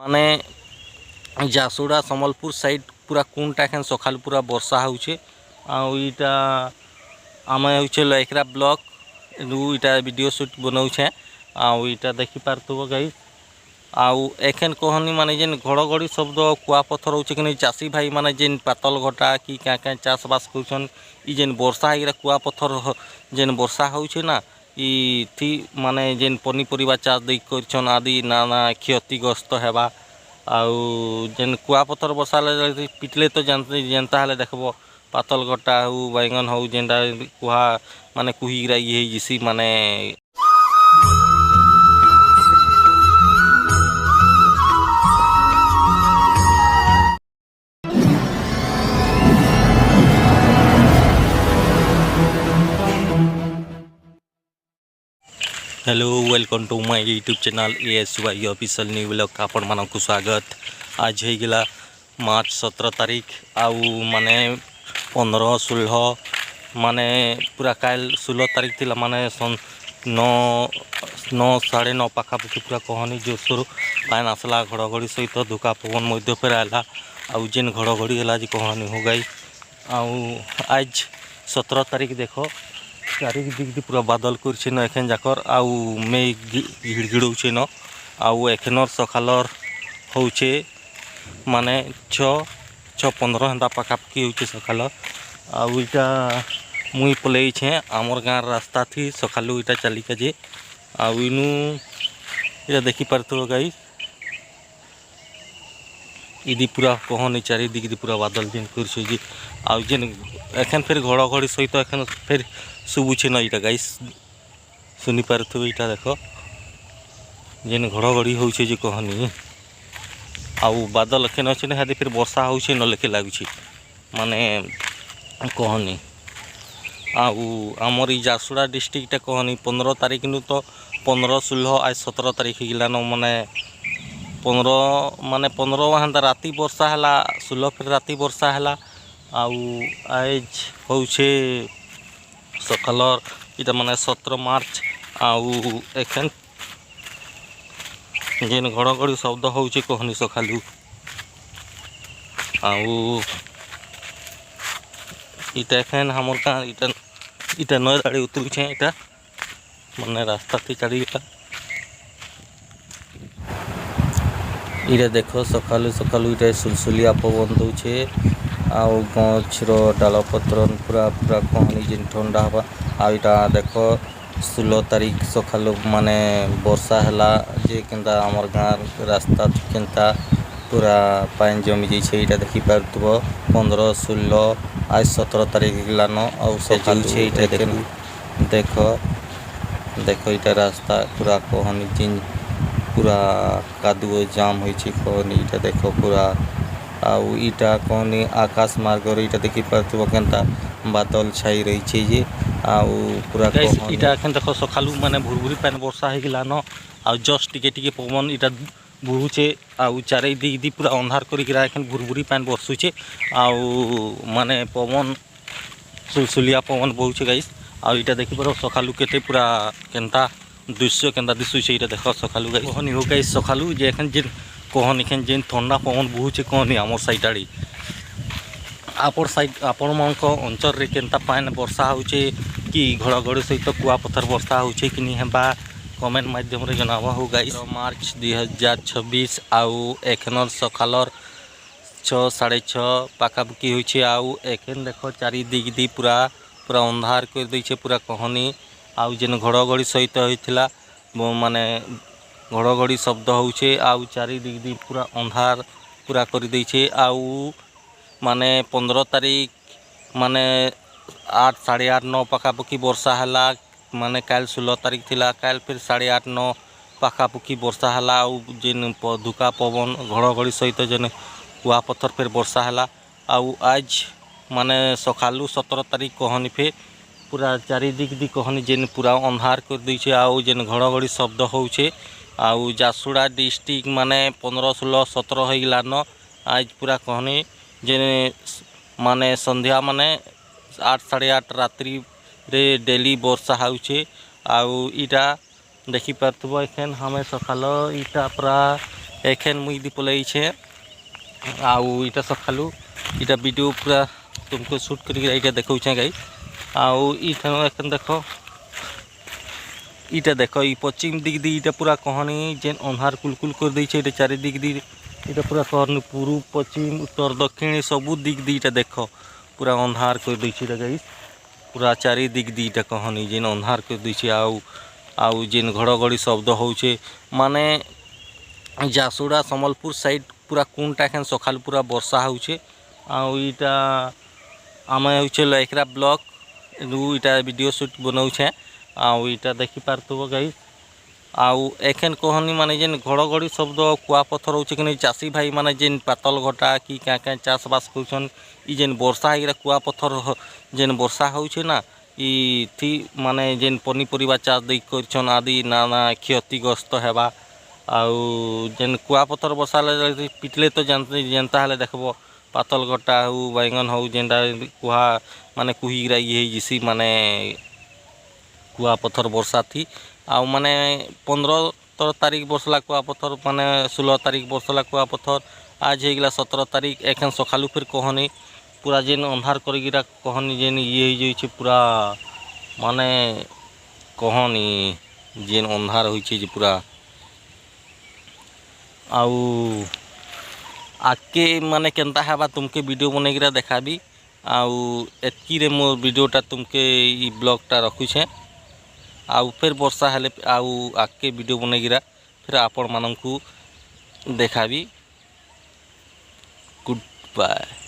माने जासुड़ा सम्बलपुर साइड पूरा कौनटा एखन सकाल पूरा वर्षा होचे आईटा आम हो लैकरा ब्लॉक इटा वीडियो शूट बनाऊे आईटा देखी पार्थ्व गाइस आउ एखन कहनी माने जेन घड़घड़ी शब्द कुआपथर हो कि चाषी भाई माने जेन पातल घटा कि क्या क्या चाष बास कर जेन वर्षा है कुआपथर जेन वर्षा होचे ना थी माने जेन पनीपरिया चाष दे कर आदि नाना क्षतिग्रस्त हेबा आउ जेन कुआपथर वर्षा पिटले तो जेनता हेले देखब पातल घटा हो बैगन हो जेनटा कुहा माने कुहीरा ये जिसी माने hello welcome to my YouTube channel ASY official new blog आपण मानक स्वागत। आज हो गला मार्च 17 तारीख आउ माने 15-16 माने पूरा काल 16 तारीख थी माने 9 पाखापाखि पूरा कहनी जोरसोर पान आसला घड़घड़ी सहित धुका पवन मध्य फेर आला आउ जेन घड़घड़ी है आज कहनी हो गई आउ आज 17 तारीख देख चारिक दिख पूरा बादल कर एखन जाकर आउ मे गिड़गिड़े न आउ एखनर सकालर होचे माने 6:15 हेन्ता पाखापाखि होचे सकाल आउ इटा मुई पलई छे आमर गाँव रास्ता थी सकालू इटा चली जे आउ इनू इटा देखी पारथो गाइस इदी पूरा कहनी चारिदिक पूरा बादल जेन कर आउ जेन एखन फिर घड़घड़ी सहित एखन फिर शुभुचे न इटा गाइस सुनी पारथो इटा देख जेन घड़घड़ी होचे जे कहनी आउ बादल एखन अच्छे ना फिर वर्षा होचे न लेखे लगुच माने कहनी आउ आमर जासुड़ा डिस्ट्रिक्ट कहनी 15 तारीख नु तो 15-16 आज 17 तारीख गलान माने 15 हेन्ता राति वर्षा है 16 फिर राति वर्षा है आउ आज होचे सकालर इटा माने 17 मार्च आउ एखन जेन घड़घड़ी शब्द होचे कहनी सकालू आउ इटा एखन हमर का इटा नय दाड़ी उतरुचे इटा माने रास्ता थी चढ़ी गला इटा देख सकालू सकालू इटा सुलसुलिया पवन दौचे आउ गछर डालपत्र पूरा पूरा कहनी जेन ठंडा हवा आ इटा देख 16 तारीख सकालू माने वर्षा है जे केनता आमर गाँव रास्ता केनता पूरा पानी जमी जाइए इटा देखी पार्थ्व 15-16 आज 17 तारीख गलान आउ सकालू देख देख इटा रास्ता पूरा कहनी जेन पूरा कादुओ जाम होइछि कहनी इटा देख पूरा आउ इटा कहनी आकाश मार्ग इटा देखी पार्थ्व केनता बादल छाई रही जे आउ पूरा इटा एखन देख सकालू माने भुरभुरी पान वर्षा हो गलान आउ जस्ट टिके पवन इटा बुहुचे आउ चारे दी पूरा अंधार करा एखन भुरभुरी पान बरसुचे आउ माने पवन सुलसुलिया पवन बहुचे गाइस आउ इटा देखी पार सकालू केते पूरा केनता दृश्य केनता दिशुचे इटा देख सकालू गाइस कहनी हो गाइस सकालू जे एखन जेन कहनी एखन जेन ठंडा पवन बहुचे कहनी आमर साइड आड़ी आपड़ साइड आपण मानक अंचल रे केनता पान वर्षा होचे कि घड़घड़ी सहित कुआपथर वर्षा होचे कि नहीं हेबा कमेंट माध्यम रे जनावा हो गाइस मार्च 2026 आउ एखनर सकालर 6-6:30 पाखापाखि होचे आउ एखन देख चारिदिक दी पूरा पूरा अंधार कर देछे पूरा कहनी आउ जेन घड़घड़ी सहित होइथिला माने घड़घड़ी शब्द होचे आउ चारिदिक दी पूरा अंधार पूरा कर देछे आउ माने 15 तारीख माने 8-8:30-9 पाखापाखि वर्षा है माने काल 16 तारीख थिला काल फिर 8:30-9 पाखापाखि वर्षा है आउ जेन धुका पवन घड़घड़ी सहित जेन कुआपथर फिर वर्षा है आउ आज माने सकालू 17 तारीख कहनी फिर पूरा चारिदिक दी कहनी जेन पूरा अंधार कर देछे आउ जेन घड़घड़ी शब्द होचे आउ जासुड़ा डिस्ट्रिक्ट माने 15-16-17 हो गलान आज पूरा कहनी जेन माने संध्या माने 8-8:30 रात्रि रे डेली वर्षा होचे आउ इटा देखी पार्थ्व एखन हमें सकाल इटा पूरा एखेन मुई दी पलैछे आउ इटा सखालू इटा वीडियो पूरा तुमको शूट करके देखा गाई आउ एखन देख इटा देख पश्चिम दिग दी इटा पूरा कहनी जेन अंधार कुलकुल कर देछे इटा चारि दिग दी इटा पूरा कहनी पूर्व पश्चिम उत्तर दक्षिण सबू दिग दी इटा देख पूरा अंधार कर देछे इटा गाइस पूरा चारि दिग दी इटा कहनी जेन अंधार कर देछे आउ जेन घड़घड़ी शब्द होछे माने झारसुगुड़ा सम्बलपुर साइड पूरा कोनटा एखन सकाल पूरा वर्षा होछे आउ इटा आमे होछे लयखरा ब्लॉक रु इटा वीडियो शूट बनाउछे आउ इटा देखि पारथबो गाइस आउ एखन कहनी माने जेन घड़घड़ी शब्द कुआ पत्थर होछे कि चाषी भाई माने जेन पातल घटा कि क्या चाष बास करछन ई जेन वर्षा होइरा कुआ पत्थर जेन वर्षा होछे ना ई थी माने जेन पनीपरिबा चाष दे करछन आदि नाना क्षतिग्रस्त हेबा आउ जेन कुआ पत्थर वर्षा पिटले तो जनता हेले देखबो पातल घटा हो बैंगन हो जेनटा कुहा माने कुहीरा ये जिसी माने कुआ पत्थर वर्षा थी आउ माने 15 तारीख बरसला कुआ पत्थर माने 16 तारीख बरसला कुआ पत्थर आज होगला 17 तारीख एखन सकालू फिर कहनी पूरा जेन अंधार करगिरा कहनी जेन ये हो पूरा माने कहनी जेन अंधार होइछे जे पूरा आउ आके माने केनता हेबा तुमके वीडियो बनैगिरा देखाबी आउ एतकी रे मोर वीडियोटा तुमके ई ब्लॉगटा रखुछे आउ फिर वर्षा हेले आउ आके वीडियो बनैगिरा फिर आपण माननकु देखाबी गुड बाय।